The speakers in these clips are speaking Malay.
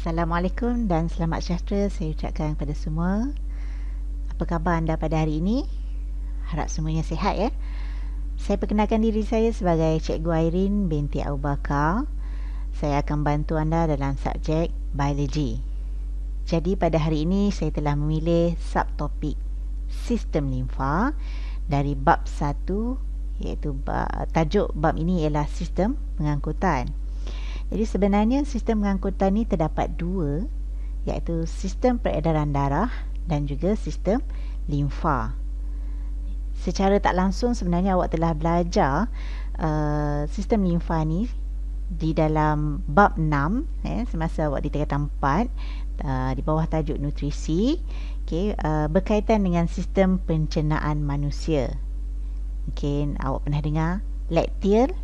Assalamualaikum dan selamat sejahtera saya ucapkan kepada semua. Apa khabar anda pada hari ini? Harap semuanya sihat ya. Saya perkenalkan diri saya sebagai Cikgu Airin binti Abu Bakar. Saya akan bantu anda dalam subjek biologi. Jadi pada hari ini saya telah memilih subtopik sistem limfa dari bab 1, iaitu tajuk bab ini ialah sistem pengangkutan. Jadi sebenarnya sistem pengangkutan ni terdapat dua, iaitu sistem peredaran darah dan juga sistem limfa. Secara tak langsung sebenarnya awak telah belajar sistem limfa ni di dalam bab 6 semasa awak di tingkatan 4 di bawah tajuk nutrisi, berkaitan dengan sistem pencernaan manusia. Mungkin awak pernah dengar laktil.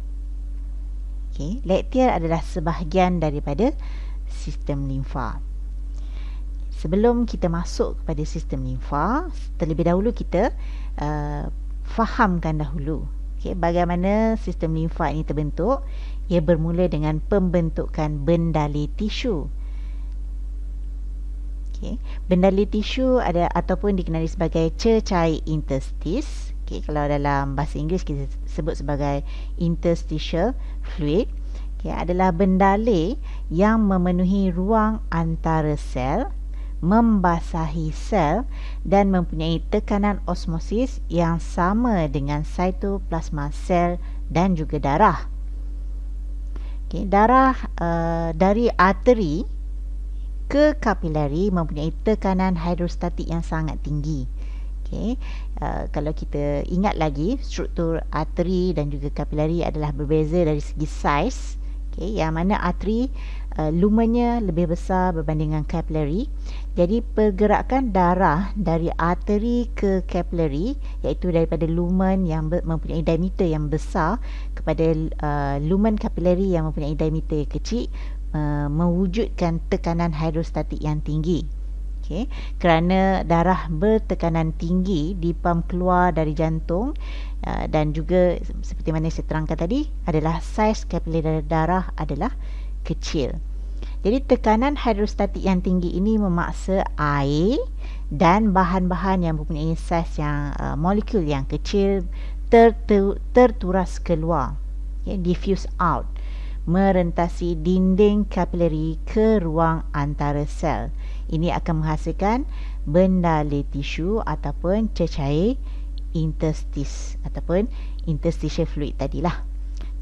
Laktil adalah sebahagian daripada sistem limfa. Sebelum kita masuk kepada sistem limfa, terlebih dahulu kita fahamkan dahulu bagaimana sistem limfa ini terbentuk. Ia bermula dengan pembentukan bendali tisu. Bendali tisu ada ataupun dikenali sebagai cecair interstis. Kalau dalam bahasa Inggeris kita sebut sebagai interstitial fluid, adalah bendali yang memenuhi ruang antara sel, membasahi sel dan mempunyai tekanan osmosis yang sama dengan sitoplasma sel dan juga darah. Darah dari arteri ke kapilari mempunyai tekanan hidrostatik yang sangat tinggi. Kalau kita ingat lagi, struktur arteri dan juga kapilari adalah berbeza dari segi saiz. Yang mana arteri lumennya lebih besar berbanding dengan kapilari. Jadi pergerakan darah dari arteri ke kapilari, iaitu daripada lumen yang mempunyai diameter yang besar kepada lumen kapilari yang mempunyai diameter yang kecil, mewujudkan tekanan hidrostatik yang tinggi. Kerana darah bertekanan tinggi dipam keluar dari jantung, dan juga seperti mana saya terangkan tadi, adalah saiz kapilari darah adalah kecil. Jadi tekanan hidrostatik yang tinggi ini memaksa air dan bahan-bahan yang mempunyai saiz yang molekul yang kecil terturas keluar, diffuse out, merentasi dinding kapilari ke ruang antara sel. Ini akan menghasilkan bendali tisu ataupun cecair interstis ataupun interstitial fluid tadilah.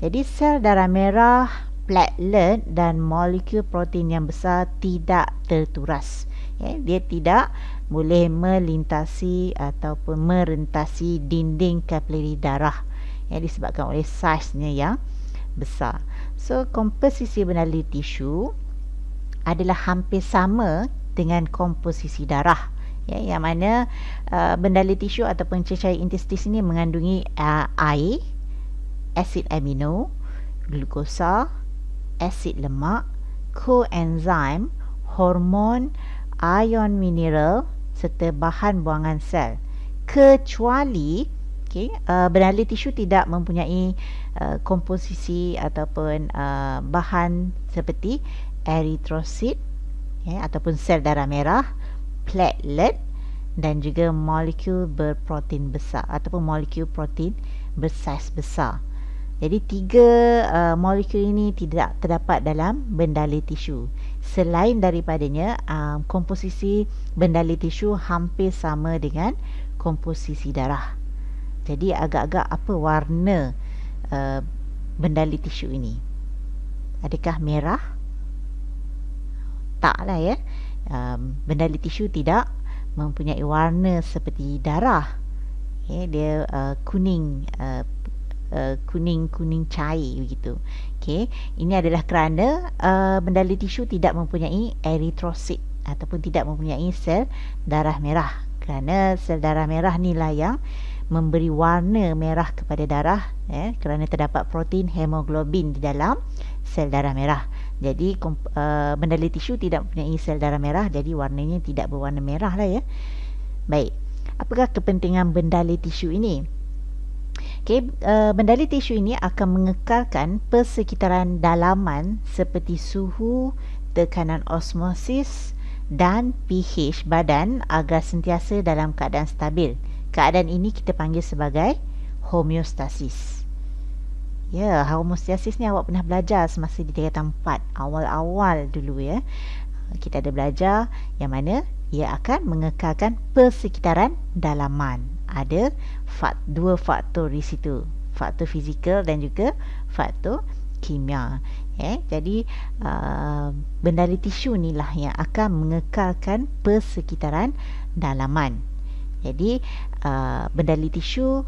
Jadi sel darah merah, platelet dan molekul protein yang besar tidak terturas. Dia tidak boleh melintasi ataupun merentasi dinding kapilari darah, disebabkan oleh saiznya yang besar. So komposisi bendali tisu adalah hampir sama dengan komposisi darah, yang mana bendali tisu ataupun cecair interstis ini mengandungi air, asid amino, glukosa, asid lemak, koenzim, hormon, ion mineral serta bahan buangan sel. Kecuali bendali tisu tidak mempunyai komposisi ataupun bahan seperti eritrosit, ataupun sel darah merah, platelet dan juga molekul berprotein besar ataupun molekul protein bersaiz besar. Jadi tiga molekul ini tidak terdapat dalam bendali tisu. Selain daripadanya, komposisi bendali tisu hampir sama dengan komposisi darah. Jadi agak-agak apa warna bendali tisu ini? Adakah merah? Taklah ya. Bendali tisu tidak mempunyai warna seperti darah. Dia kuning cair begitu. Ini adalah kerana bendali tisu tidak mempunyai eritrosit ataupun tidak mempunyai sel darah merah. Kerana sel darah merah inilah yang memberi warna merah kepada darah, kerana terdapat protein hemoglobin di dalam sel darah merah. Jadi bendali tisu tidak mempunyai sel darah merah, jadi warnanya tidak berwarna merah lah ya. Baik, apakah kepentingan bendali tisu ini? Bendali tisu ini akan mengekalkan persekitaran dalaman seperti suhu, tekanan osmosis dan pH badan agar sentiasa dalam keadaan stabil. Keadaan ini kita panggil sebagai homeostasis. Ya, homeostasis ni awak pernah belajar semasa di tingkatan 4, awal-awal dulu ya. Kita ada belajar yang mana ia akan mengekalkan persekitaran dalaman. Ada dua faktor di situ, faktor fizikal dan juga faktor kimia. Jadi bendali tisu ni lah yang akan mengekalkan persekitaran dalaman. Jadi bendali tisu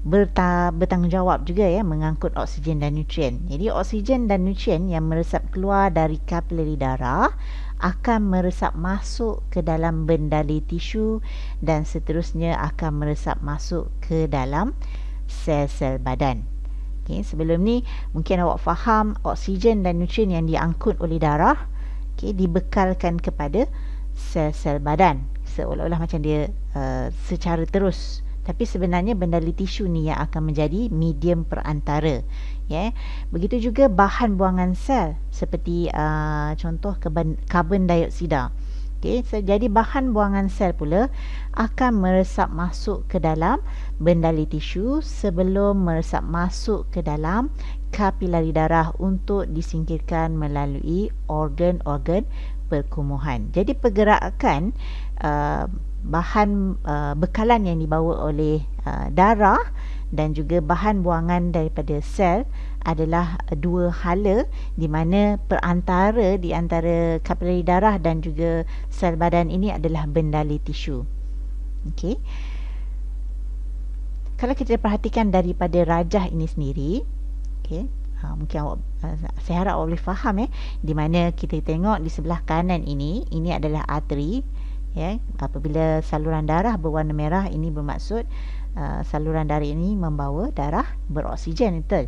bertanggungjawab juga ya mengangkut oksigen dan nutrien. Jadi oksigen dan nutrien yang meresap keluar dari kapilari darah akan meresap masuk ke dalam bendali tisu dan seterusnya akan meresap masuk ke dalam sel-sel badan. Sebelum ni mungkin awak faham oksigen dan nutrien yang diangkut oleh darah dibekalkan kepada sel-sel badan, seolah-olah macam dia secara terus. Tapi sebenarnya bendali tisu ni yang akan menjadi medium perantara. Begitu juga bahan buangan sel seperti contoh karbon dioksida. Jadi bahan buangan sel pula akan meresap masuk ke dalam bendali tisu sebelum meresap masuk ke dalam kapilari darah untuk disingkirkan melalui organ-organ perkumuhan. Jadi pergerakan bahan bekalan yang dibawa oleh darah dan juga bahan buangan daripada sel adalah dua hala di mana perantara di antara kapilari darah dan juga sel badan ini adalah bendali tisu. Kalau kita perhatikan daripada rajah ini sendiri, mungkin awak, saya harap awak boleh faham di mana kita tengok di sebelah kanan ini adalah arteri. Apabila saluran darah berwarna merah, ini bermaksud saluran darah ini membawa darah beroksigen, betul.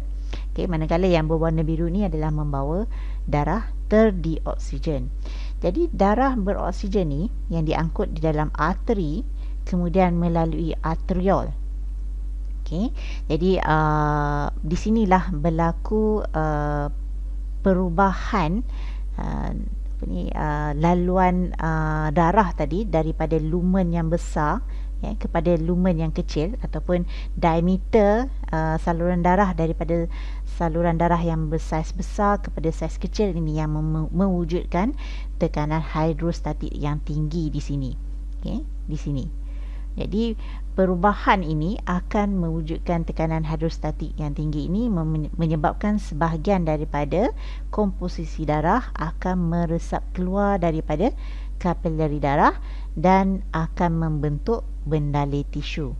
Manakala yang berwarna biru ni adalah membawa darah terdioksigen. Jadi darah beroksigen ni yang diangkut di dalam arteri kemudian melalui arteriol. Jadi di sinilah berlaku perubahan laluan darah tadi daripada lumen yang besar kepada lumen yang kecil, ataupun diameter saluran darah daripada saluran darah yang bersaiz besar kepada saiz kecil ini yang mewujudkan tekanan hidrostatik yang tinggi di sini. Di sini. Jadi perubahan ini akan mewujudkan tekanan hidrostatik yang tinggi ini menyebabkan sebahagian daripada komposisi darah akan meresap keluar daripada kapilari darah dan akan membentuk bendali tisu.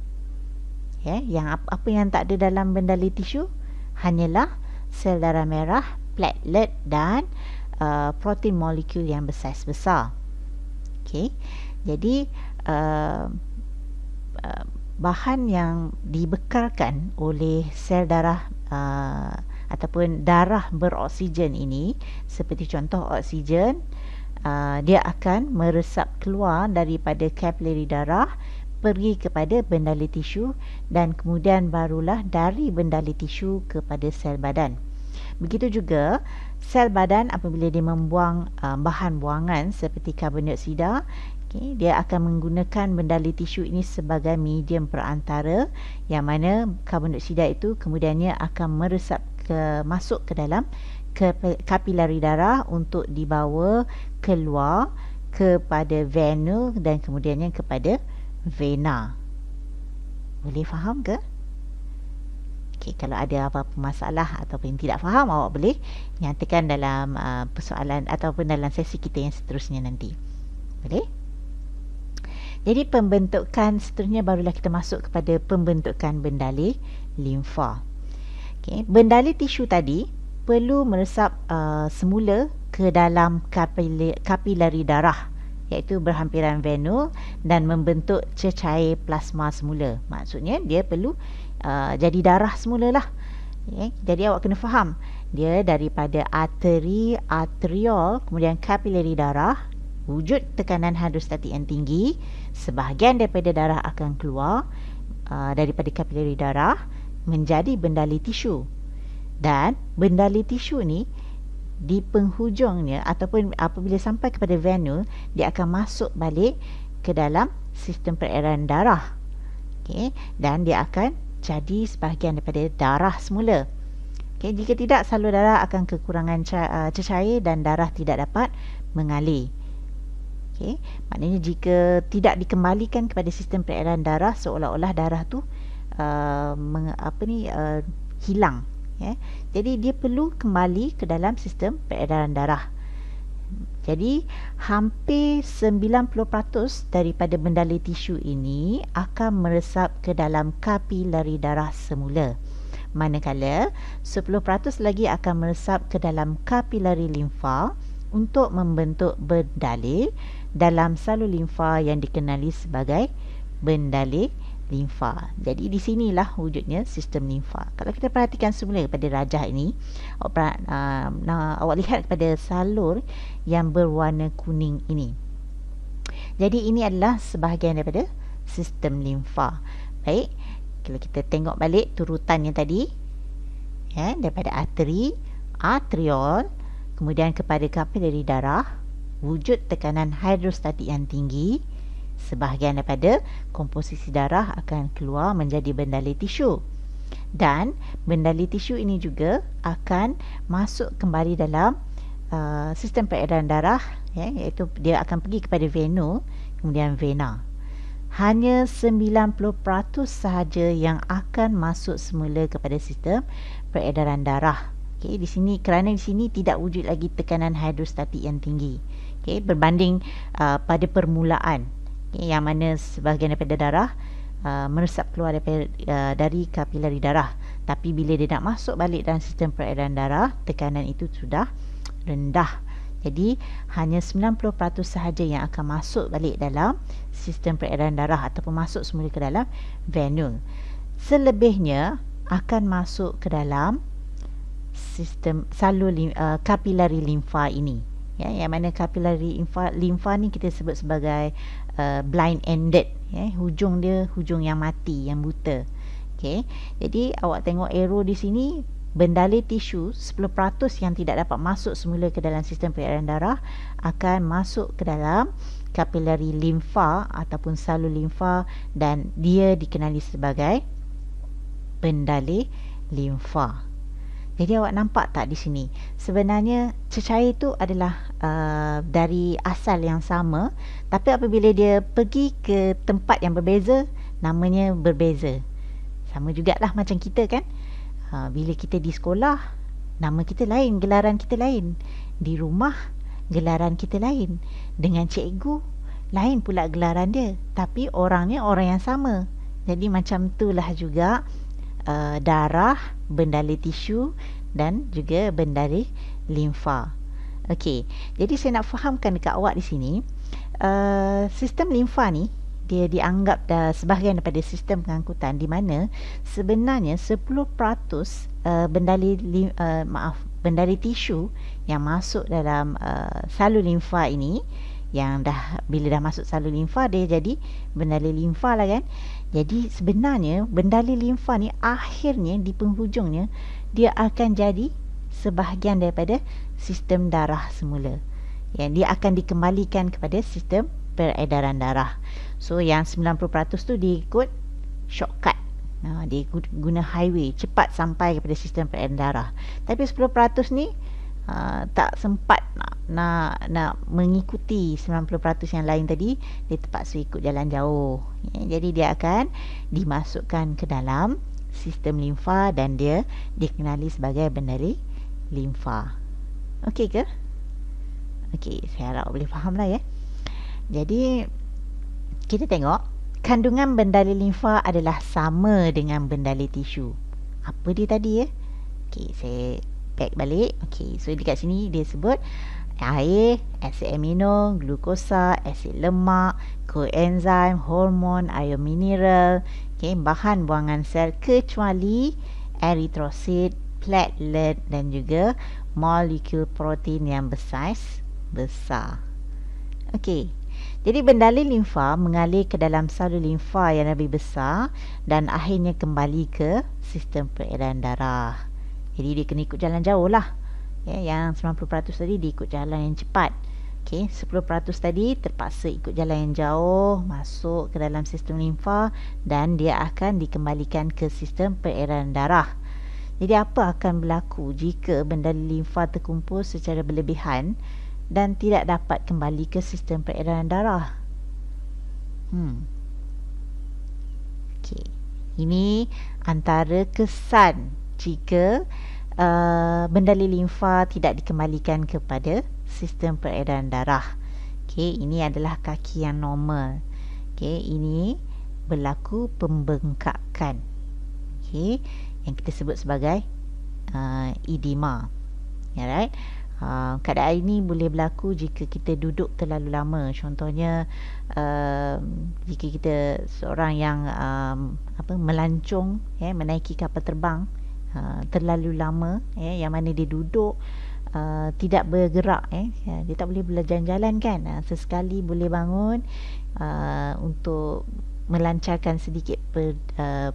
Yang apa yang tak ada dalam bendali tisu hanyalah sel darah merah, platelet dan protein molekul yang bersaiz besar. Jadi bahan yang dibekalkan oleh sel darah ataupun darah beroksigen ini, seperti contoh oksigen, dia akan meresap keluar daripada kapilari darah pergi kepada bendali tisu dan kemudian barulah dari bendali tisu kepada sel badan. Begitu juga sel badan apabila dia membuang bahan buangan seperti karbon dioksida, dia akan menggunakan bendali tisu ini sebagai medium perantara, yang mana karbon dioksida itu kemudiannya akan meresap masuk ke dalam kapilari darah untuk dibawa keluar kepada vena dan kemudiannya kepada vena. Boleh faham ke? Kalau ada apa-apa masalah ataupun tidak faham, awak boleh nyatakan dalam persoalan ataupun dalam sesi kita yang seterusnya nanti. Boleh? Jadi pembentukan seterusnya barulah kita masuk kepada pembentukan bendali limfa. Bendali tisu tadi perlu meresap semula ke dalam kapilari darah, iaitu berhampiran vena dan membentuk cecair plasma semula. Maksudnya dia perlu jadi darah semulalah. Jadi awak kena faham, dia daripada arteri, arteriol, kemudian kapilari darah, wujud tekanan hidrostatik yang tinggi, sebahagian daripada darah akan keluar daripada kapilari darah menjadi bendali tisu. Dan bendali tisu ni di penghujungnya ataupun apabila sampai kepada venule, dia akan masuk balik ke dalam sistem peredaran darah. Okay, dan dia akan jadi sebahagian daripada darah semula. Okay, jika tidak, salur darah akan kekurangan cecair dan darah tidak dapat mengalir. Okay, maknanya jika tidak dikembalikan kepada sistem peredaran darah, seolah-olah darah tu hilang. Yeah. Jadi dia perlu kembali ke dalam sistem peredaran darah. Jadi hampir 90% daripada bendalai tisu ini akan meresap ke dalam kapilari darah semula. Manakala 10% lagi akan meresap ke dalam kapilari limfa untuk membentuk bendalai dalam salur limfa yang dikenali sebagai bendalai limfa. Jadi di sinilah wujudnya sistem limfa. Kalau kita perhatikan semula pada rajah ini, awak lihat kepada salur yang berwarna kuning ini. Jadi ini adalah sebahagian daripada sistem limfa. Baik, kalau kita tengok balik turutannya tadi, ya, daripada arteri, arteriol, kemudian kepada kapilari darah, wujud tekanan hidrostatik yang tinggi, sebahagian daripada komposisi darah akan keluar menjadi bendalai tisu. Dan bendalai tisu ini juga akan masuk kembali dalam sistem peredaran darah, ya, iaitu dia akan pergi kepada venule, kemudian vena. Hanya 90% sahaja yang akan masuk semula kepada sistem peredaran darah. Okay, di sini kerana di sini tidak wujud lagi tekanan hidrostatik yang tinggi. Okay, berbanding pada permulaan, yang mana sebahagian daripada darah meresap keluar dari kapilari darah. Tapi bila dia nak masuk balik dalam sistem peredaran darah, tekanan itu sudah rendah. Jadi hanya 90% sahaja yang akan masuk balik dalam sistem peredaran darah ataupun masuk semula ke dalam venule. Selebihnya akan masuk ke dalam sistem salur kapilari limfa ini. Ya, yang mana kapilari limfa ni kita sebut sebagai blind ended, ya, hujung dia hujung yang mati, yang buta. Okey, jadi awak tengok arrow di sini, bendalai tisu 10% yang tidak dapat masuk semula ke dalam sistem peredaran darah akan masuk ke dalam kapilari limfa ataupun salur limfa, dan dia dikenali sebagai bendalai limfa. Jadi awak nampak tak di sini, sebenarnya cecair itu adalah dari asal yang sama, tapi apabila dia pergi ke tempat yang berbeza, namanya berbeza. Sama jugalah macam kita kan, bila kita di sekolah, nama kita lain, gelaran kita lain. Di rumah, gelaran kita lain. Dengan cikgu, lain pula gelaran dia, tapi orangnya orang yang sama. Jadi macam itulah juga darah, bendalai tisu dan juga bendalai limfa. Okey, jadi saya nak fahamkan dekat awak di sini, sistem limfa ni dia dianggap sebahagian daripada sistem pengangkutan, di mana sebenarnya 10% bendalai tisu yang masuk dalam salur limfa ini, yang bila dah masuk salur limfa, dia jadi bendalai limfa lah kan. Jadi sebenarnya bendalai limfa ni akhirnya di penghujungnya dia akan jadi sebahagian daripada sistem darah semula. Yang dia akan dikembalikan kepada sistem peredaran darah. So yang 90% tu dia ikut shortcut. Dia guna highway, cepat sampai kepada sistem peredaran darah. Tapi 10% ni tak sempat nak mengikuti 90% yang lain tadi, dia terpaksa ikut jalan jauh. Jadi dia akan dimasukkan ke dalam sistem limfa dan dia dikenali sebagai bendalai limfa. Okey ke? Okey, saya harap boleh faham lah ya. Jadi kita tengok kandungan bendalai limfa adalah sama dengan bendalai tisu. Apa dia tadi ya? Okey, saya pack balik. Okey, so dekat sini dia sebut air, asid amino, glukosa, asid lemak, koenzim, hormon, air mineral, okay, bahan buangan sel kecuali eritrosit, platelet dan juga molekul protein yang bersaiz besar. Okey, jadi bendalai limfa mengalir ke dalam salur limfa yang lebih besar dan akhirnya kembali ke sistem peredaran darah. Jadi dia kena ikut jalan jauh lah. yang 90% tadi dia ikut jalan yang cepat. 10% tadi terpaksa ikut jalan yang jauh, masuk ke dalam sistem limfa dan dia akan dikembalikan ke sistem peredaran darah. Jadi apa akan berlaku jika bendali limfa terkumpul secara berlebihan dan tidak dapat kembali ke sistem peredaran darah? Ini antara kesan jika bendali limfa tidak dikembalikan kepada sistem peredaran darah. Ini adalah kaki yang normal. Ini berlaku pembengkakan. Yang kita sebut sebagai edema. Alright. Keadaan ini boleh berlaku jika kita duduk terlalu lama. Contohnya jika kita seorang yang melancong, menaiki kapal terbang terlalu lama, yang mana dia duduk tidak bergerak, dia tak boleh berjalan-jalan kan. Sesekali boleh bangun untuk melancarkan sedikit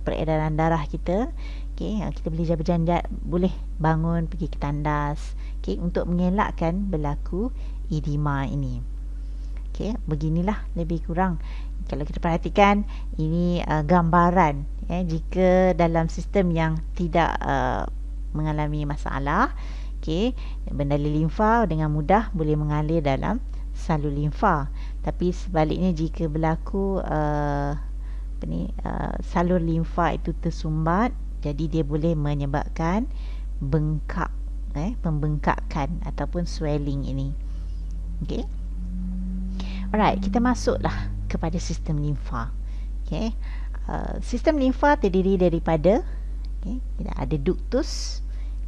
peredaran darah kita. Kita boleh berjalan, boleh bangun pergi ke tandas, untuk mengelakkan berlaku edema ini. Beginilah lebih kurang kalau kita perhatikan ini gambaran jika dalam sistem yang tidak mengalami masalah, bendali limfa dengan mudah boleh mengalir dalam salur limfa. Tapi sebaliknya jika berlaku salur limfa itu tersumbat, jadi dia boleh menyebabkan bengkak, pembengkakan ataupun swelling ini. Alright, kita masuklah kepada sistem limfa. Sistem limfa terdiri daripada ada ductus.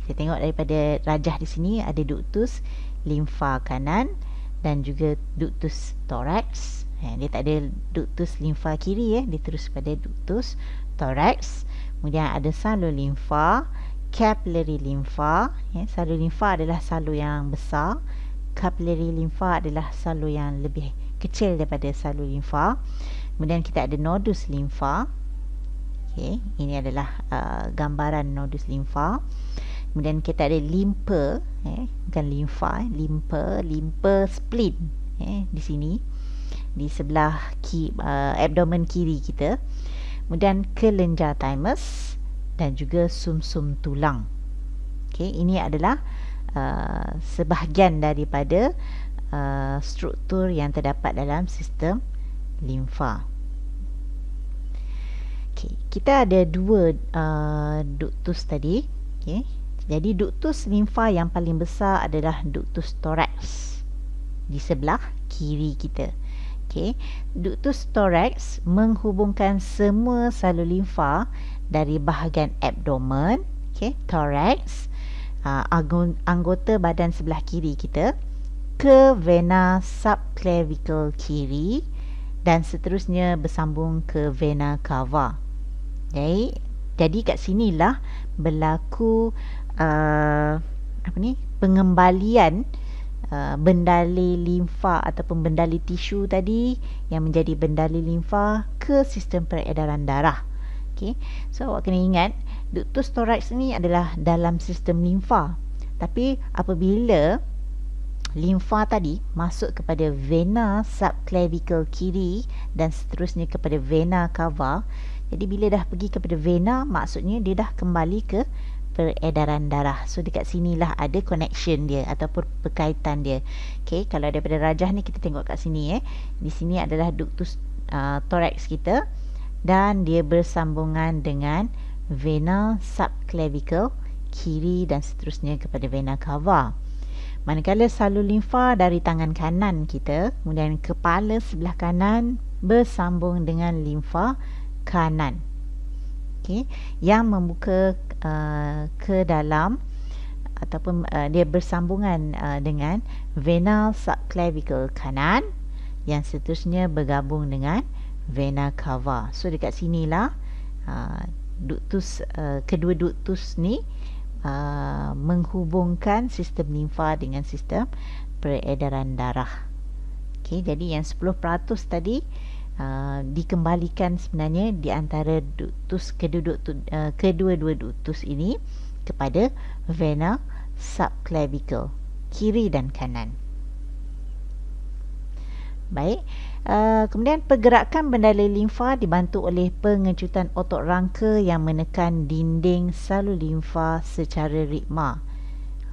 Kita tengok daripada rajah di sini ada ductus limfa kanan dan juga ductus thorax. Dia tak ada ductus limfa kiri, dia terus pada ductus thorax. Kemudian ada salur limfa, capillary limfa. Salur limfa adalah salur yang besar, capillary limfa adalah salur yang lebih kecil daripada salur limfa. Kemudian kita ada nodus limfa. Ini adalah gambaran nodus limfa. Kemudian kita ada limpa, bukan limfa, limpa spleen di sini, di sebelah abdomen kiri kita. Kemudian kelenjar thymus dan juga sumsum tulang. Ini adalah sebahagian daripada struktur yang terdapat dalam sistem limfa. Kita ada dua ductus tadi. Jadi ductus limfa yang paling besar adalah ductus thorax di sebelah kiri kita. Ductus thorax menghubungkan semua salur limfa dari bahagian abdomen, thorax, anggota badan sebelah kiri kita, ke vena subclavicle kiri dan seterusnya bersambung ke vena cava. Jadi kat sinilah berlaku pengembalian bendali limfa ataupun bendali tisu tadi yang menjadi bendali limfa ke sistem peredaran darah. So awak kena ingat ductus thorax ni adalah dalam sistem limfa. Tapi apabila limfa tadi masuk kepada vena subclavicle kiri dan seterusnya kepada vena cava, jadi bila dah pergi kepada vena, maksudnya dia dah kembali ke peredaran darah. So dekat sinilah ada connection dia ataupun berkaitan dia. Kalau daripada rajah ni kita tengok kat sini, di sini adalah ductus thorax kita dan dia bersambungan dengan vena subclavicle kiri dan seterusnya kepada vena cava. Manakala salur limfa dari tangan kanan kita, kemudian kepala sebelah kanan bersambung dengan limfa kanan, yang membuka ke dalam ataupun dia bersambungan dengan vena subclavicle kanan yang seterusnya bergabung dengan vena cava. So dekat sinilah ductus, kedua ductus ni menghubungkan sistem limfa dengan sistem peredaran darah. Jadi yang 10% tadi dikembalikan sebenarnya di antara ductus kedua-dua ductus ini kepada vena subclavicle, kiri dan kanan. Baik, kemudian pergerakan bendala limfa dibantu oleh pengecutan otot rangka yang menekan dinding salur limfa secara ritma.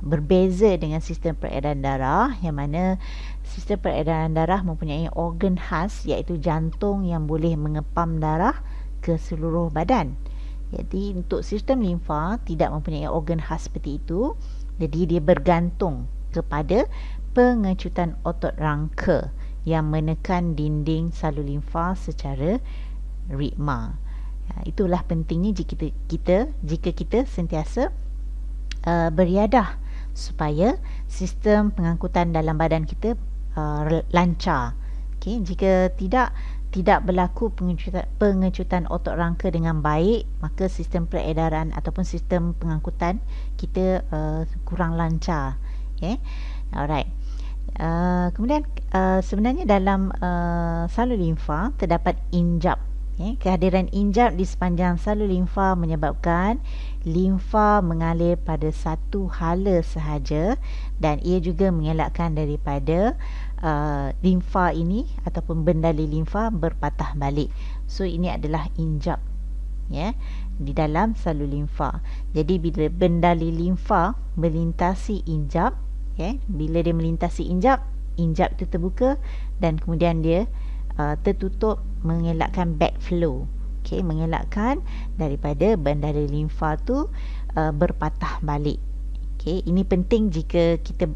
Berbeza dengan sistem peredaran darah, yang mana sistem peredaran darah mempunyai organ khas iaitu jantung yang boleh mengepam darah ke seluruh badan. Jadi untuk sistem limfa tidak mempunyai organ khas seperti itu. Jadi dia bergantung kepada pengecutan otot rangka yang menekan dinding salur limfa secara ritma. Itulah pentingnya jika kita sentiasa beriadah supaya sistem pengangkutan dalam badan kita lancar. Okay, jika tidak berlaku pengecutan otot rangka dengan baik, maka sistem peredaran ataupun sistem pengangkutan kita kurang lancar. Okay. Alright. Kemudian sebenarnya dalam salur limfa terdapat injap. Kehadiran injap di sepanjang salur limfa menyebabkan limfa mengalir pada satu hala sahaja, dan ia juga mengelakkan daripada limfa ini ataupun bendali limfa berpatah balik. So ini adalah injap di dalam salur limfa. Jadi bila bendali limfa melintasi injap, bila dia melintasi injap itu terbuka dan kemudian dia tertutup, mengelakkan backflow. Mengelakkan daripada bendala limfa tu berpatah balik. Ini penting jika kita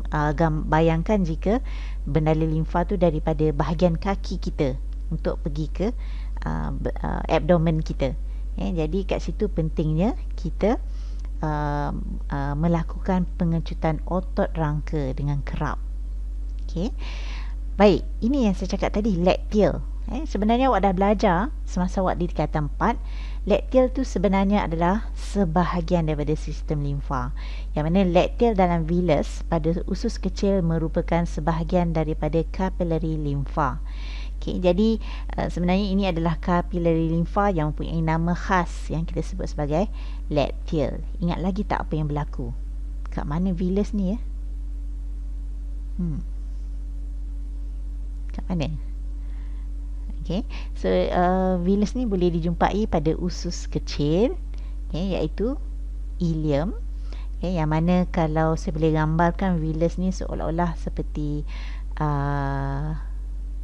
bayangkan jika bendala limfa tu daripada bahagian kaki kita untuk pergi ke abdomen kita. Jadi kat situ pentingnya kita melakukan pengecutan otot rangka dengan kerap. Baik, ini yang saya cakap tadi, lacteal. Sebenarnya awak dah belajar semasa awak di tingkatan 4. Lacteal tu sebenarnya adalah sebahagian daripada sistem limfa. Yang mana lacteal dalam villus pada usus kecil merupakan sebahagian daripada capillary limfa. Jadi sebenarnya ini adalah capillary limfa yang mempunyai nama khas yang kita sebut sebagai lacteal. Ingat lagi tak apa yang berlaku? Kat mana villus ni ya? Kat mana? So villus ni boleh dijumpai pada usus kecil, iaitu ileum. Yang mana kalau saya boleh gambarkan villus ni seolah-olah seperti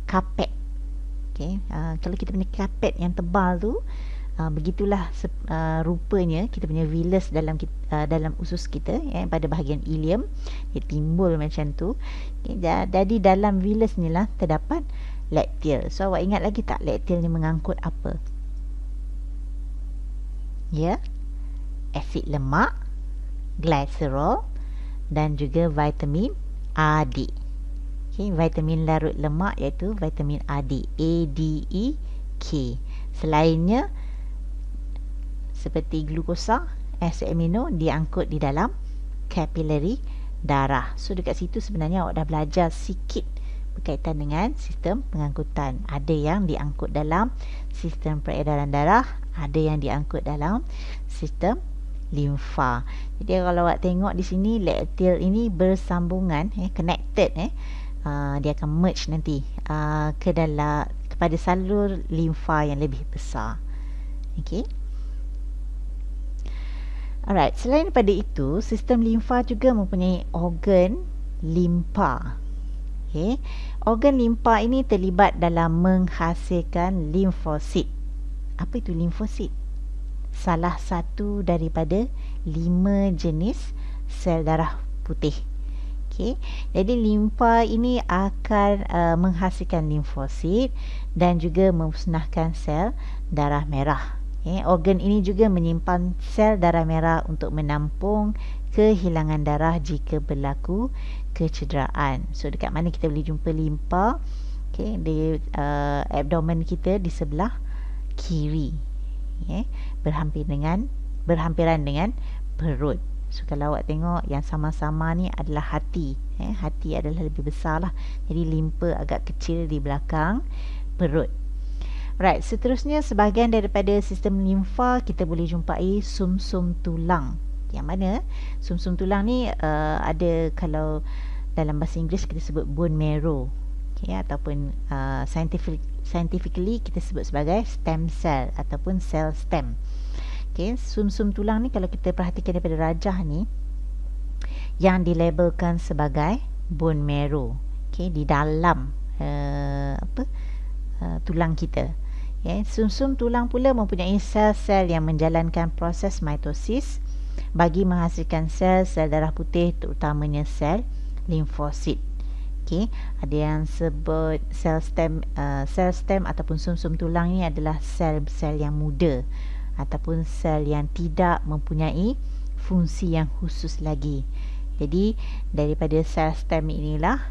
kapet. Kalau kita punya kapet yang tebal tu, begitulah rupanya kita punya villus dalam usus kita, pada bahagian ileum dia timbul macam tu. Jadi dalam villus ni lah terdapat lacteal. So awak ingat lagi tak lacteal ni mengangkut apa? Asid lemak, glycerol dan juga vitamin A, D. Vitamin larut lemak iaitu vitamin A, D, A-D-E-K. Selainnya seperti glukosa, asid amino diangkut di dalam capillary darah. So dekat situ sebenarnya awak dah belajar sikit berkaitan dengan sistem pengangkutan. Ada yang diangkut dalam sistem peredaran darah, ada yang diangkut dalam sistem limfa. Jadi kalau awak tengok di sini, lacteal ini bersambungan, connected, dia akan merge nanti kepada salur limfa yang lebih besar. Alright, selain daripada itu, sistem limfa juga mempunyai organ limpa. Organ limpa ini terlibat dalam menghasilkan limfosit. Apa itu limfosit? Salah satu daripada 5 jenis sel darah putih. Jadi limfa ini akan menghasilkan limfosit dan juga memusnahkan sel darah merah. Organ ini juga menyimpan sel darah merah untuk menampung kehilangan darah jika berlaku kecederaan. So dekat mana kita boleh jumpa limpa? Di abdomen kita di sebelah kiri, berhampiran dengan perut. So kalau awak tengok yang sama-sama ni adalah hati. Hati adalah lebih besar lah. Jadi limpa agak kecil di belakang perut. Right, seterusnya sebahagian daripada sistem limfa kita boleh jumpai sumsum tulang. yang mana sumsum tulang ni ada, kalau dalam bahasa Inggeris kita sebut bone marrow, ataupun scientifically kita sebut sebagai stem cell ataupun sel stem. Sumsum tulang ni kalau kita perhatikan daripada rajah ni yang dilabelkan sebagai bone marrow, di dalam tulang kita. Sumsum tulang pula mempunyai sel-sel yang menjalankan proses mitosis bagi menghasilkan sel-sel darah putih, terutamanya sel limfosit. Ada yang sebut sel stem ataupun sumsum tulang ni adalah sel-sel yang muda ataupun sel yang tidak mempunyai fungsi yang khusus lagi. Jadi daripada sel stem inilah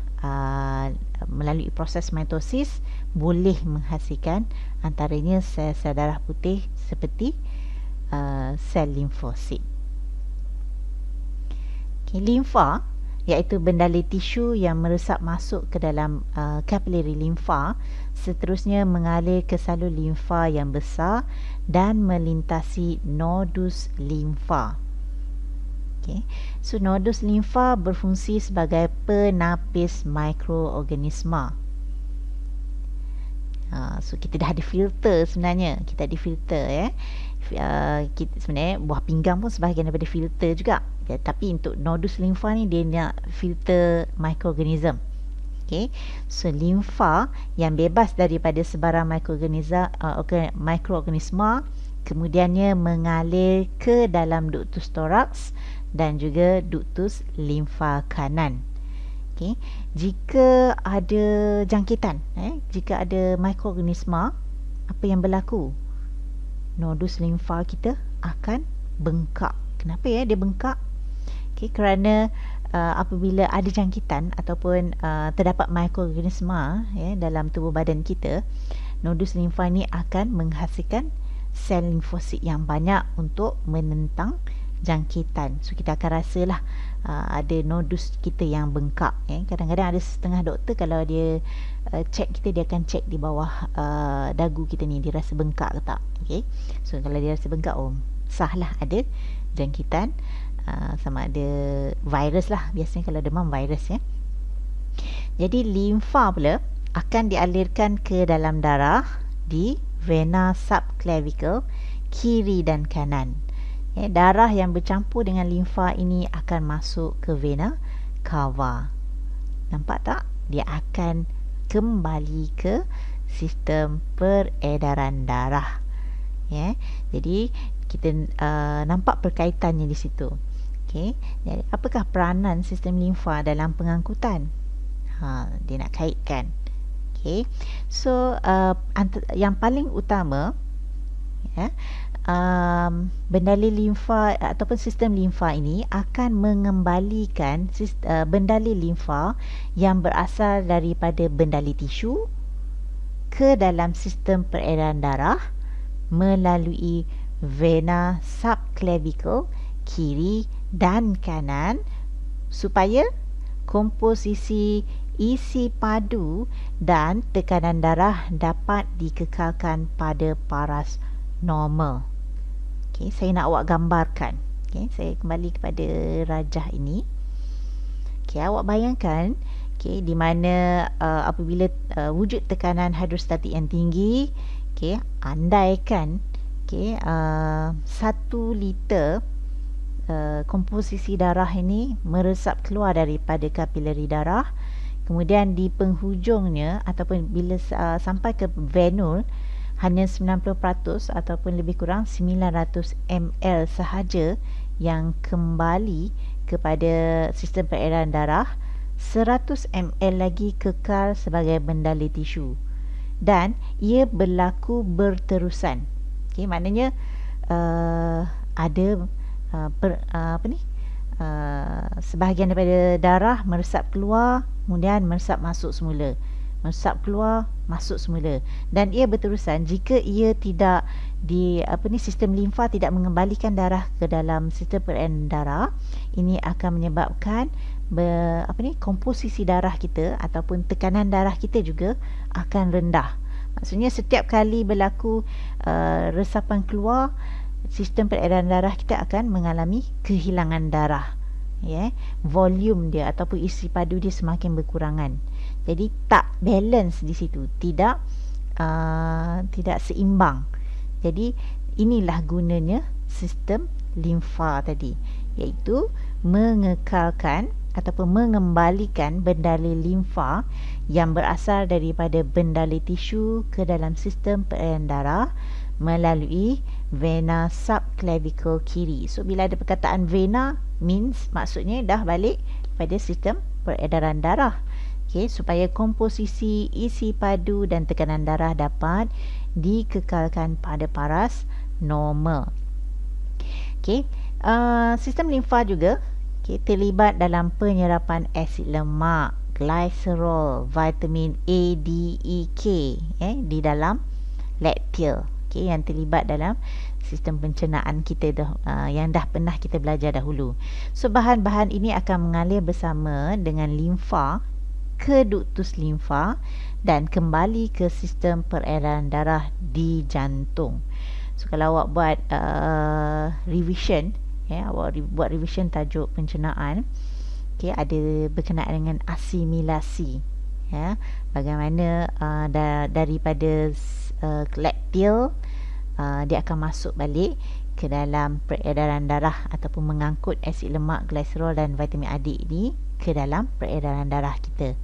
melalui proses mitosis boleh menghasilkan antaranya sel-sel darah putih seperti sel limfosit. Limfa iaitu bendali tisu yang meresap masuk ke dalam kapilari limfa, seterusnya mengalir ke salur limfa yang besar dan melintasi nodus limfa. So nodus limfa berfungsi sebagai penapis mikroorganisma. So kita dah ada filter sebenarnya. Kita ada filter kita sebenarnya buah pinggang pun sebahagian daripada filter juga. Tapi untuk nodus limfa ni dia nak filter mikroorganism. So limfa yang bebas daripada sebarang mikroorganisma kemudiannya mengalir ke dalam ductus thorax dan juga ductus limfa kanan. Jika ada jangkitan, jika ada mikroorganisma, apa yang berlaku? Nodus limfa kita akan bengkak. Kenapa dia bengkak? Kerana apabila ada jangkitan ataupun terdapat mikroorganisma dalam tubuh badan kita, nodus limfa ni akan menghasilkan sel limfosit yang banyak untuk menentang jangkitan. So kita akan rasalah ada nodus kita yang bengkak. Kadang-kadang ada setengah doktor kalau dia cek kita, dia akan cek di bawah dagu kita ni, dia rasa bengkak ke tak. So kalau dia rasa bengkak, sahlah ada jangkitan, sama ada virus lah, biasanya kalau demam virus. Jadi limfa pula akan dialirkan ke dalam darah di vena subclavicle kiri dan kanan. Darah yang bercampur dengan limfa ini akan masuk ke vena cava. Nampak tak? Dia akan kembali ke sistem peredaran darah. Jadi kita nampak perkaitannya di situ. Jadi apakah peranan sistem limfa dalam pengangkutan? Dia nak kaitkan. So yang paling utama, bendali limfa ataupun sistem limfa ini akan mengembalikan bendali limfa yang berasal daripada bendali tisu ke dalam sistem peredaran darah melalui vena subclavicle kiri dan kanan supaya komposisi isi padu dan tekanan darah dapat dikekalkan pada paras normal. Saya nak awak gambarkan. Saya kembali kepada rajah ini. Awak bayangkan di mana apabila wujud tekanan hidrostatik yang tinggi, andaikan 1 liter komposisi darah ini meresap keluar daripada kapilari darah, kemudian di penghujungnya ataupun bila sampai ke venule hanya 90% ataupun lebih kurang 900 ml sahaja yang kembali kepada sistem peredaran darah, 100 ml lagi kekal sebagai bendali tisu dan ia berlaku berterusan. Maknanya ada sebahagian daripada darah meresap keluar, kemudian meresap masuk semula, meresap keluar, masuk semula, dan ia berterusan. Jika ia tidak sistem limfa tidak mengembalikan darah ke dalam sistem peredaran darah, ini akan menyebabkan komposisi darah kita ataupun tekanan darah kita juga akan rendah. Maksudnya setiap kali berlaku resapan keluar, sistem peredaran darah kita akan mengalami kehilangan darah. Volume dia ataupun isi padu dia semakin berkurangan. Jadi tak balance di situ, tidak seimbang. Jadi inilah gunanya sistem limfa tadi, iaitu mengekalkan ataupun mengembalikan bendali limfa yang berasal daripada bendali tisu ke dalam sistem peredaran darah melalui vena subclavicle kiri. So bila ada perkataan vena, maksudnya dah balik pada sistem peredaran darah. Supaya komposisi isi padu dan tekanan darah dapat dikekalkan pada paras normal. Sistem limfa juga terlibat dalam penyerapan asid lemak, glycerol, vitamin A, D, E, K di dalam laktil, yang terlibat dalam sistem pencernaan kita yang dah pernah kita belajar dahulu. So bahan-bahan ini akan mengalir bersama dengan limfa ke ductus limfa dan kembali ke sistem peredaran darah di jantung. So kalau awak buat revision, awak buat revision tajuk pencernaan, ada berkenaan dengan asimilasi, bagaimana daripada laktil dia akan masuk balik ke dalam peredaran darah ataupun mengangkut asid lemak, glycerol dan vitamin A, D ini ke dalam peredaran darah kita.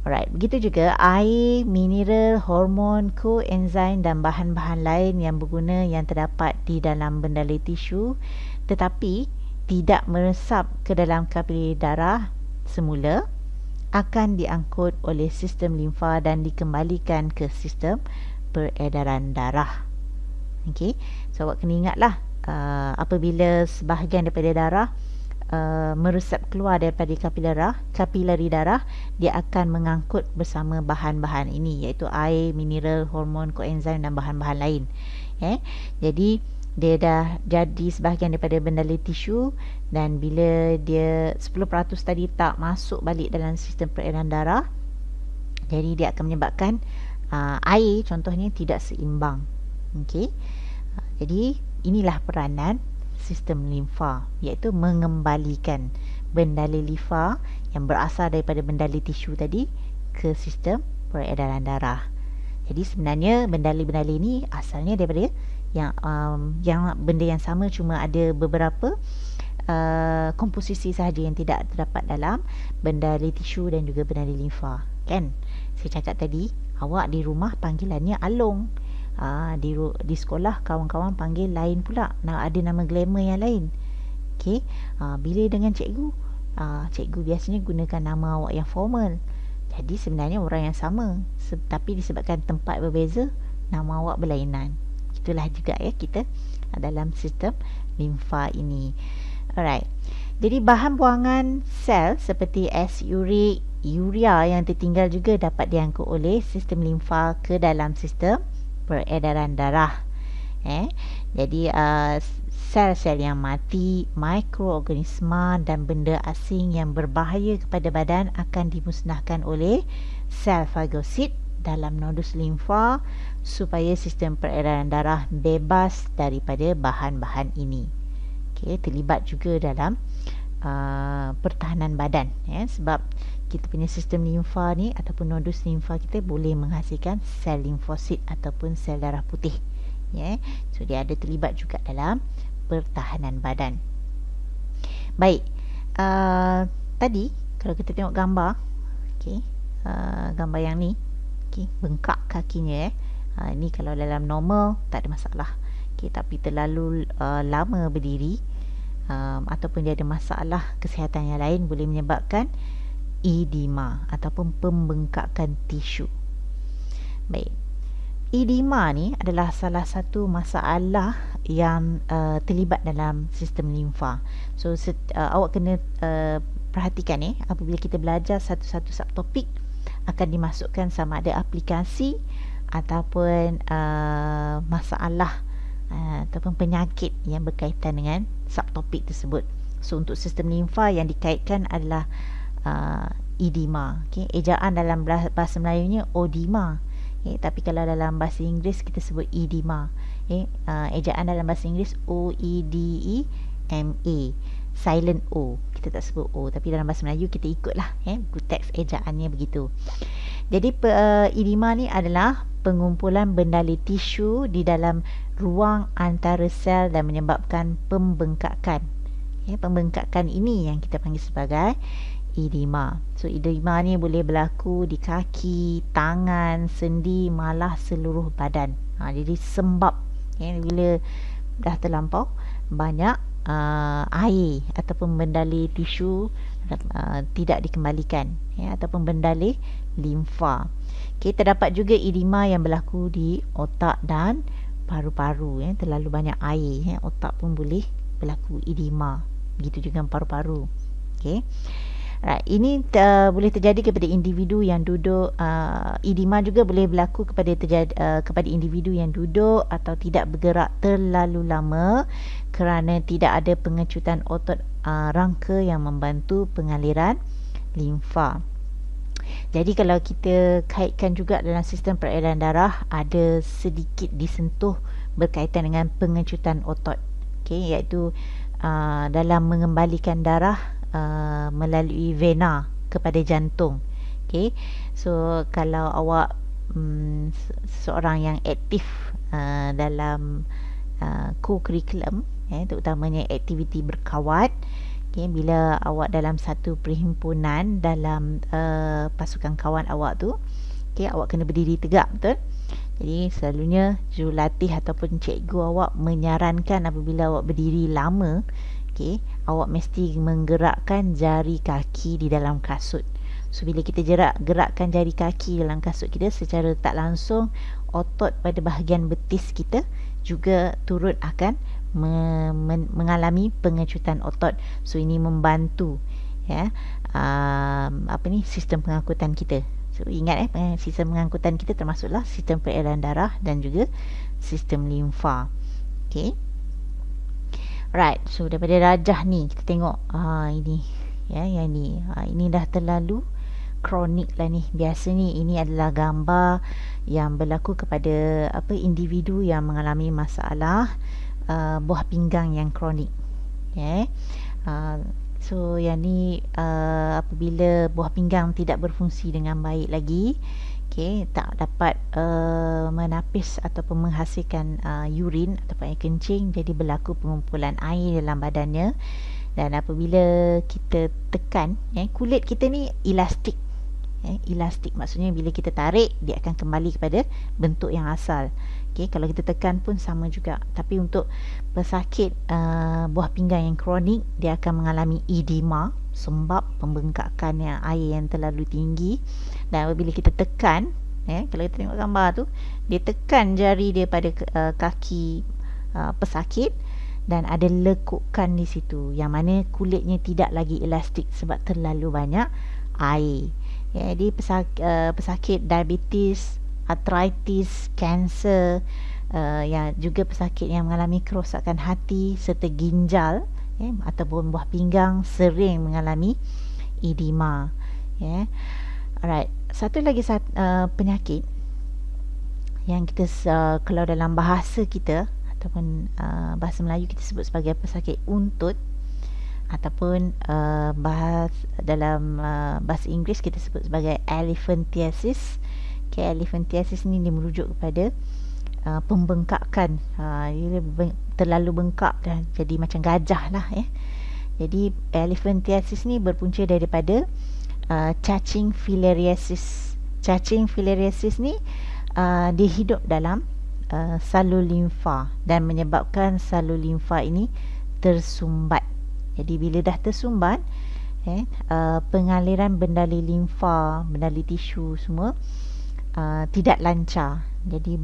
Alright, begitu juga air, mineral, hormon, koenzim dan bahan-bahan lain yang berguna yang terdapat di dalam bendali tisu tetapi tidak meresap ke dalam kapilari darah semula akan diangkut oleh sistem limfa dan dikembalikan ke sistem peredaran darah. So awak kena ingatlah apabila sebahagian daripada darah meresap keluar daripada kapilari darah, dia akan mengangkut bersama bahan-bahan ini, iaitu air, mineral, hormon, koenzim dan bahan-bahan lain. Jadi dia dah jadi sebahagian daripada bendali tisu, dan bila dia 10% tadi tak masuk balik dalam sistem peredaran darah, jadi dia akan menyebabkan air contohnya tidak seimbang. Jadi inilah peranan sistem limfa, iaitu mengembalikan bendali limfa yang berasal daripada bendali tisu tadi ke sistem peredaran darah. Jadi sebenarnya bendali-bendali ini asalnya daripada yang benda yang sama, cuma ada beberapa komposisi sahaja yang tidak terdapat dalam bendali tisu dan juga bendali limfa. Saya cakap tadi, awak di rumah panggilannya alung, di sekolah kawan-kawan panggil lain pula, ada nama glamour yang lain. Bila dengan cikgu, cikgu biasanya gunakan nama awak yang formal. Jadi sebenarnya orang yang sama, tapi disebabkan tempat berbeza, nama awak berlainan. Itulah juga kita dalam sistem limfa ini. Alright. Jadi bahan buangan sel seperti asid urik, urea yang tertinggal juga dapat diangkut oleh sistem limfa ke dalam sistem peredaran darah. Jadi sel-sel yang mati, mikroorganisma dan benda asing yang berbahaya kepada badan akan dimusnahkan oleh sel fagosit dalam nodus limfa supaya sistem peredaran darah bebas daripada bahan-bahan ini. Terlibat juga dalam pertahanan badan, sebab kita punya sistem limfa ni ataupun nodus limfa kita boleh menghasilkan sel limfosit ataupun sel darah putih. So dia ada terlibat juga dalam pertahanan badan. Baik, tadi kalau kita tengok gambar, gambar yang ni, bengkak kakinya. Ini kalau dalam normal tak ada masalah. Tapi terlalu lama berdiri, ataupun dia ada masalah kesihatan yang lain, boleh menyebabkan edema ataupun pembengkakan tisu. Baik, edema ni adalah salah satu masalah yang terlibat dalam sistem limfa. So awak kena perhatikan apabila kita belajar satu-satu subtopik akan dimasukkan sama ada aplikasi ataupun masalah ataupun penyakit yang berkaitan dengan subtopik tersebut. So untuk sistem limfa yang dikaitkan adalah edema. Ejaan dalam bahasa Melayunya odema. Tapi kalau dalam bahasa Inggeris kita sebut edema. Ejaan dalam bahasa Inggeris OEDEMA, silent O, kita tak sebut O, tapi dalam bahasa Melayu kita ikutlah teks ejaannya begitu. Jadi edema ni adalah pengumpulan bendali tisu di dalam ruang antara sel dan menyebabkan pembengkakan. Pembengkakan ini yang kita panggil sebagai edema. So edema ni boleh berlaku di kaki, tangan, sendi, malah seluruh badan. Jadi sembab bila dah terlampau banyak air ataupun bendali tisu tidak dikembalikan, ataupun bendali limfa. Terdapat juga edema yang berlaku di otak dan paru-paru. Terlalu banyak air, otak pun boleh berlaku edema. Begitu juga paru-paru. Ini boleh terjadi kepada individu yang duduk. Edema juga boleh berlaku kepada individu yang duduk atau tidak bergerak terlalu lama kerana tidak ada pengecutan otot rangka yang membantu pengaliran limfa. Jadi kalau kita kaitkan juga dalam sistem peredaran darah, ada sedikit disentuh berkaitan dengan pengecutan otot, iaitu dalam mengembalikan darah melalui vena kepada jantung. So kalau awak seorang yang aktif dalam co-curriculum, terutamanya aktiviti berkawat, bila awak dalam satu perhimpunan dalam pasukan kawan awak tu, awak kena berdiri tegak, betul? Jadi selalunya jurulatih ataupun cikgu awak menyarankan apabila awak berdiri lama, awak mesti menggerakkan jari kaki di dalam kasut. So bila kita gerakkan jari kaki dalam kasut kita, secara tak langsung otot pada bahagian betis kita juga turut akan mengalami pengecutan otot. So ini membantu sistem pengangkutan kita. So ingat sistem pengangkutan kita termasuklah sistem peredaran darah dan juga sistem limfa. Right, so daripada rajah ni kita tengok ini yang ni. Ini dah terlalu kronik lah ni. Biasa ni ini adalah gambar yang berlaku kepada individu yang mengalami masalah buah pinggang yang kronik. So yang ni apabila buah pinggang tidak berfungsi dengan baik lagi, tak dapat menapis ataupun menghasilkan urin ataupun air kencing, jadi berlaku pengumpulan air dalam badannya. Dan apabila kita tekan, kulit kita ni elastik. Elastik maksudnya bila kita tarik, dia akan kembali kepada bentuk yang asal. Kalau kita tekan pun sama juga. Tapi untuk pesakit buah pinggang yang kronik, dia akan mengalami edema sebab pembengkakan air yang terlalu tinggi. Dan apabila kita tekan, kalau kita tengok gambar tu, dia tekan jari dia pada kaki pesakit dan ada lekukan di situ, yang mana kulitnya tidak lagi elastik sebab terlalu banyak air. Jadi pesakit diabetes, arthritis, kanser, yang juga pesakit yang mengalami kerosakan hati serta ginjal ataupun buah pinggang sering mengalami edema. Alright, satu lagi penyakit yang kita kalau dalam bahasa kita ataupun bahasa Melayu kita sebut sebagai pesakit untut, ataupun dalam bahasa Inggeris kita sebut sebagai elephantiasis. Elephantiasis ni dia merujuk kepada pembengkakan. Dia terlalu bengkak dan jadi macam gajah lah. Jadi elephantiasis ni berpunca daripada cacing filariasis. Cacing filariasis ni dia hidup dalam salur limfa dan menyebabkan salur limfa ini tersumbat. Jadi bila dah tersumbat, pengaliran bendali limfa, bendali tisu semua tidak lancar. Jadi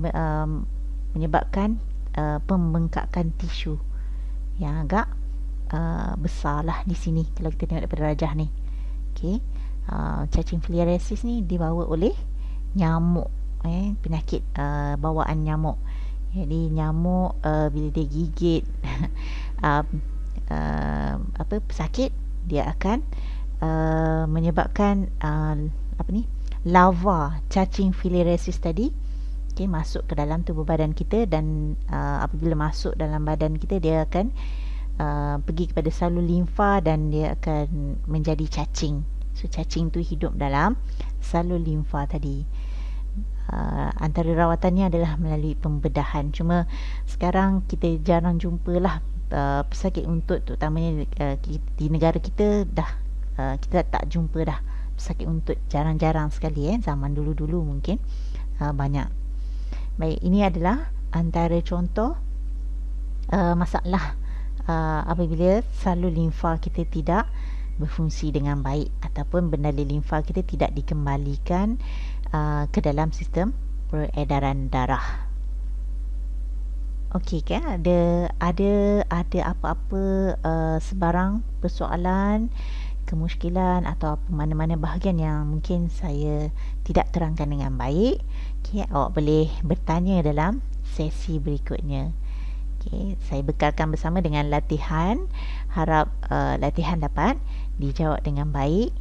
menyebabkan pembengkakan tisu yang agak besarlah di sini kalau kita tengok daripada rajah ni. Cacing filariasis ni dibawa oleh nyamuk, penyakit bawaan nyamuk. Jadi nyamuk bila dia gigit pesakit, dia akan menyebabkan larva cacing filariasis tadi masuk ke dalam tubuh badan kita, dan apabila masuk dalam badan kita, dia akan pergi kepada salur limfa dan dia akan menjadi cacing. So cacing tu hidup dalam salur limfa tadi. Antara rawatannya adalah melalui pembedahan. Cuma sekarang kita jarang jumpalah pesakit untut, terutamanya di negara kita dah kita tak jumpa dah pesakit untut, jarang-jarang sekali. Zaman dulu-dulu mungkin banyak. Baik, ini adalah antara contoh masalah apabila salur limfa kita tidak berfungsi dengan baik ataupun bendalur limfa kita tidak dikembalikan ke dalam sistem peredaran darah. Okey kan, ada apa-apa sebarang persoalan, kemusykilan atau mana-mana bahagian yang mungkin saya tidak terangkan dengan baik, okey, awak boleh bertanya dalam sesi berikutnya. Okey, saya bekalkan bersama dengan latihan. Harap latihan dapat dijawab dengan baik.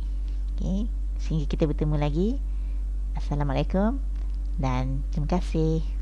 Okey, sehingga kita bertemu lagi. Assalamualaikum dan terima kasih.